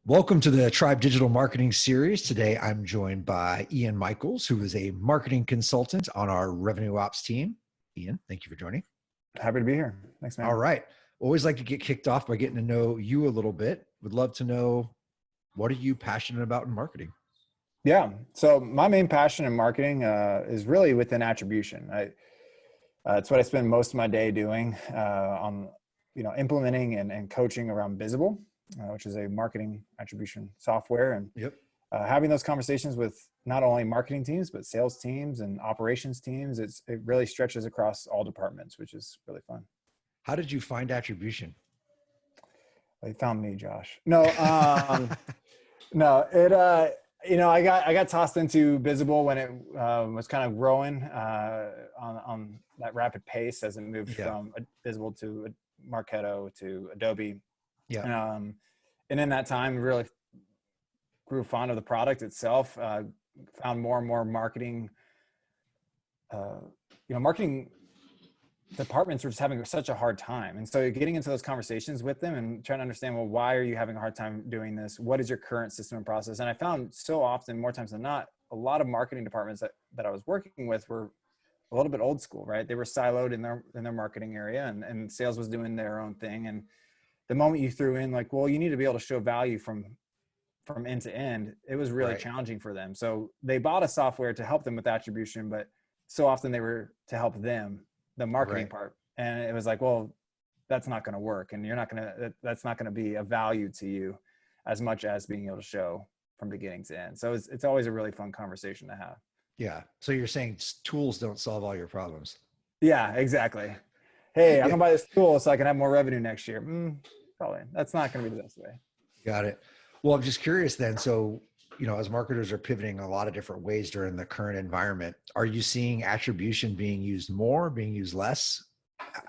Welcome to the Tribe Digital Marketing Series. Today, I'm joined by Ian Michaels, who is a marketing consultant on our Revenue Ops team. Ian, thank you for joining. Happy to be here. Thanks, man. All right. Always like to get kicked off by getting to know you a little bit. Would love to know, what are you passionate about in marketing? Yeah. So my main passion in marketing is really within attribution. It's what I spend most of my day doing on, implementing and coaching around Bizible, which is a marketing attribution software, and having those conversations with not only marketing teams but sales teams and operations teams. It really stretches across all departments, which is really fun. How did you find attribution? They found me, Josh. No, no. I got tossed into Bizible when it was kind of growing on that rapid pace as it moved from Bizible to Marketo to Adobe. Yeah. And in that time, really grew fond of the product itself. Found more and more marketing departments were just having such a hard time. And so getting into those conversations with them and trying to understand, well, why are you having a hard time doing this? What is your current system and process? And I found so often, more times than not, a lot of marketing departments that I was working with were a little bit old school, right? They were siloed in their marketing area, and sales was doing their own thing. And the moment you threw in like, well, you need to be able to show value from end to end, it was really challenging for them. So they bought a software to help them with attribution, but so often they were to help them, the marketing part. And it was like, well, that's not going to work. And that's not going to be a value to you as much as being able to show from beginning to end. So it's always a really fun conversation to have. Yeah. So you're saying tools don't solve all your problems. Yeah, exactly. Hey, I'm going to buy this tool so I can have more revenue next year. Probably. That's not going to be the best way. Got it. Well, I'm just curious then. So, as marketers are pivoting a lot of different ways during the current environment, are you seeing attribution being used more, being used less?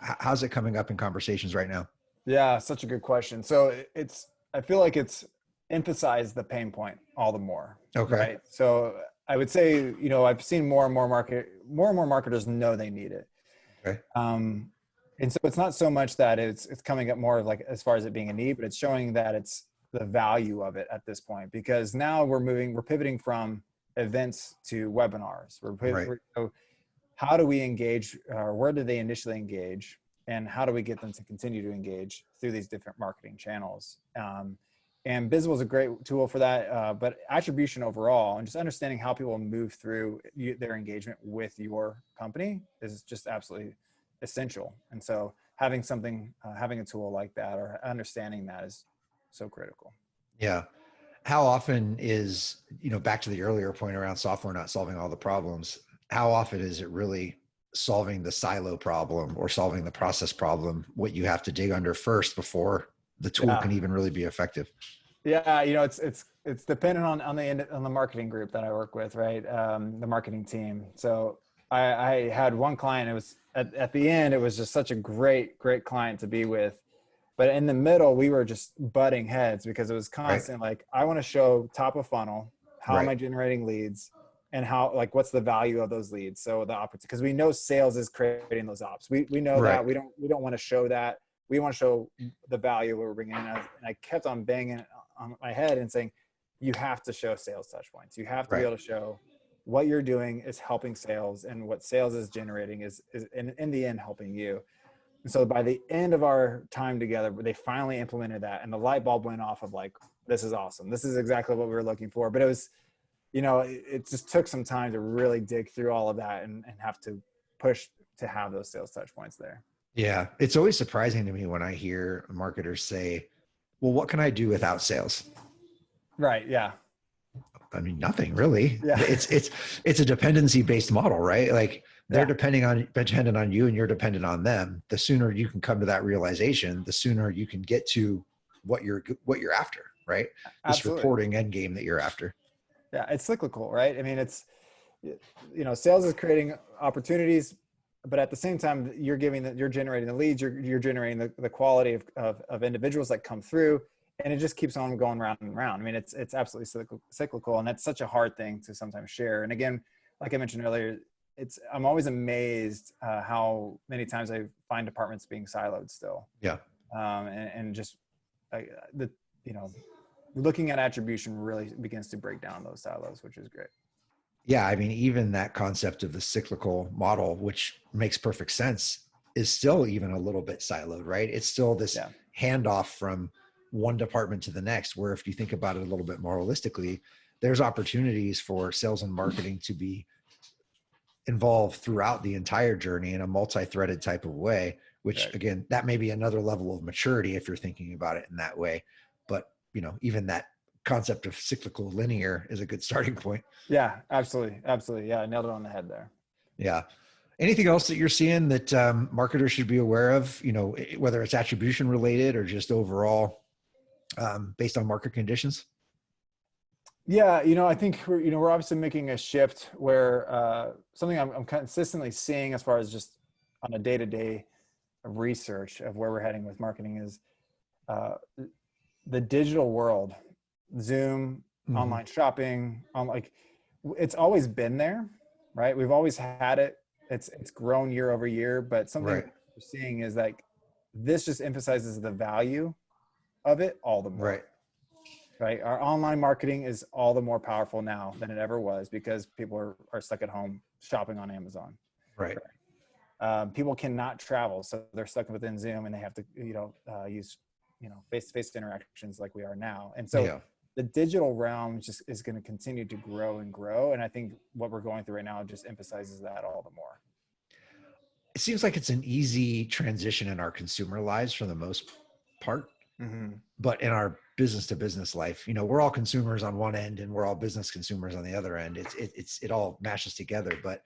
How's it coming up in conversations right now? Yeah, such a good question. So I feel like it's emphasized the pain point all the more. Okay. Right. So I would say, I've seen more and more marketers know they need it. Okay. And so it's not so much that it's coming up more like as far as it being a need, but it's showing that it's the value of it at this point, because now we're pivoting from events to webinars. So how do we engage, or where do they initially engage, and how do we get them to continue to engage through these different marketing channels? And Bizible is a great tool for that, but attribution overall and just understanding how people move through their engagement with your company is just absolutely essential. And so having a tool like that or understanding that is so critical. Yeah. How often is, back to the earlier point around software not solving all the problems, how often is it really solving the silo problem or solving the process problem, what you have to dig under first before the tool can even really be effective? Yeah. It's dependent on the marketing group that I work with, right? The marketing team. So I had one client, it was at the end, it was just such a great client to be with. But in the middle, we were just butting heads because it was constant. Like, I want to show top of funnel, how am I generating leads, and how, like, what's the value of those leads? So the opportunity, because we know sales is creating those ops. We know that we don't want to show that. We want to show the value we're bringing in. And I kept on banging on my head and saying, you have to show sales touch points. You have to be able to show what you're doing is helping sales, and what sales is generating is in the end helping you. And so by the end of our time together, they finally implemented that, and the light bulb went off of like, this is awesome. This is exactly what we were looking for. But it was, it just took some time to really dig through all of that and have to push to have those sales touch points there. Yeah. It's always surprising to me when I hear marketers say, well, what can I do without sales? Right. Yeah. I mean, nothing really. Yeah. It's a dependency-based model, right? Like, they're dependent on you, and you're dependent on them. The sooner you can come to that realization, the sooner you can get to what you're after, right? This reporting end game that you're after. Yeah. It's cyclical, right? I mean, it's, sales is creating opportunities, but at the same time, you're generating the leads, you're generating the quality of individuals that come through, and it just keeps on going round and round. I mean, it's absolutely cyclical, and that's such a hard thing to sometimes share. And again, like I mentioned earlier, I'm always amazed how many times I find departments being siloed still. Yeah. And just the looking at attribution really begins to break down those silos, which is great. Yeah. I mean, even that concept of the cyclical model, which makes perfect sense, is still even a little bit siloed, right? It's still this handoff from one department to the next, where if you think about it a little bit more holistically, there's opportunities for sales and marketing to be involved throughout the entire journey in a multi-threaded type of way, which again, that may be another level of maturity if you're thinking about it in that way. But, you know, even that concept of cyclical linear is a good starting point. Yeah, absolutely. Absolutely. Yeah. I nailed it on the head there. Yeah. Anything else that you're seeing that marketers should be aware of, you know, whether it's attribution related or just overall based on market conditions? Yeah, you know, I think we're obviously making a shift where something I'm consistently seeing as far as just on a day-to-day research of where we're heading with marketing is the digital world, Zoom, online shopping, it's always been there, right? We've always had it. It's grown year over year, but something we're seeing is like this just emphasizes the value of it all the more. Right. Our online marketing is all the more powerful now than it ever was because people are stuck at home shopping on Amazon. Right. People cannot travel, so they're stuck within Zoom and they have to, use, face-to-face interactions like we are now. And so the digital realm just is going to continue to grow and grow. And I think what we're going through right now just emphasizes that all the more. It seems like it's an easy transition in our consumer lives for the most part. But in our business to business life, you know, we're all consumers on one end and we're all business consumers on the other end. It all mashes together, but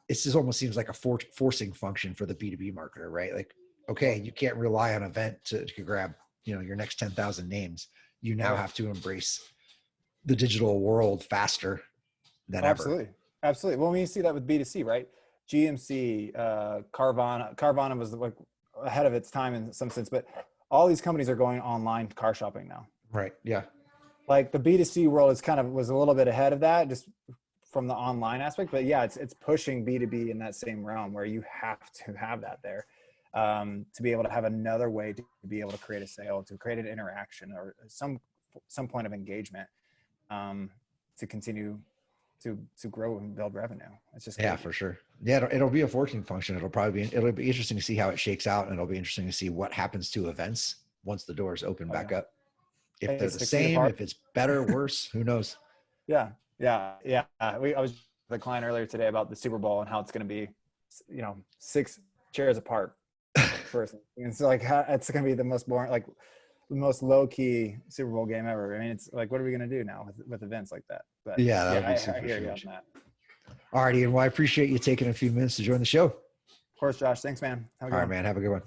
it just almost seems like a forcing function for the B2B marketer, right? Like, okay, you can't rely on event to grab, you know, your next 10,000 names. You now have to embrace the digital world faster than ever. Absolutely. Well, when you see that with B2C, right? GMC, Carvana was like ahead of its time in some sense, but all these companies are going online car shopping now. Right. Yeah. Like the B2C world was a little bit ahead of that just from the online aspect, but yeah, it's pushing B2B in that same realm where you have to have that there to be able to have another way to be able to create a sale, to create an interaction or some point of engagement to continue to grow and build revenue. It's just for sure. Yeah, it'll be a forcing function. It'll be interesting to see how it shakes out, and it'll be interesting to see what happens to events once the doors open back up. If they're the same, if it's better, worse, who knows? Yeah. I was with a client earlier today about the Super Bowl and how it's going to be, 6 chairs apart. First, it's like it's going to be the most boring, like the most low key Super Bowl game ever. I mean, it's like, what are we going to do now with events like that? But I hear you on that. All right, Ian. Well, I appreciate you taking a few minutes to join the show. Of course, Josh. Thanks, man. All right, man. Have a good one.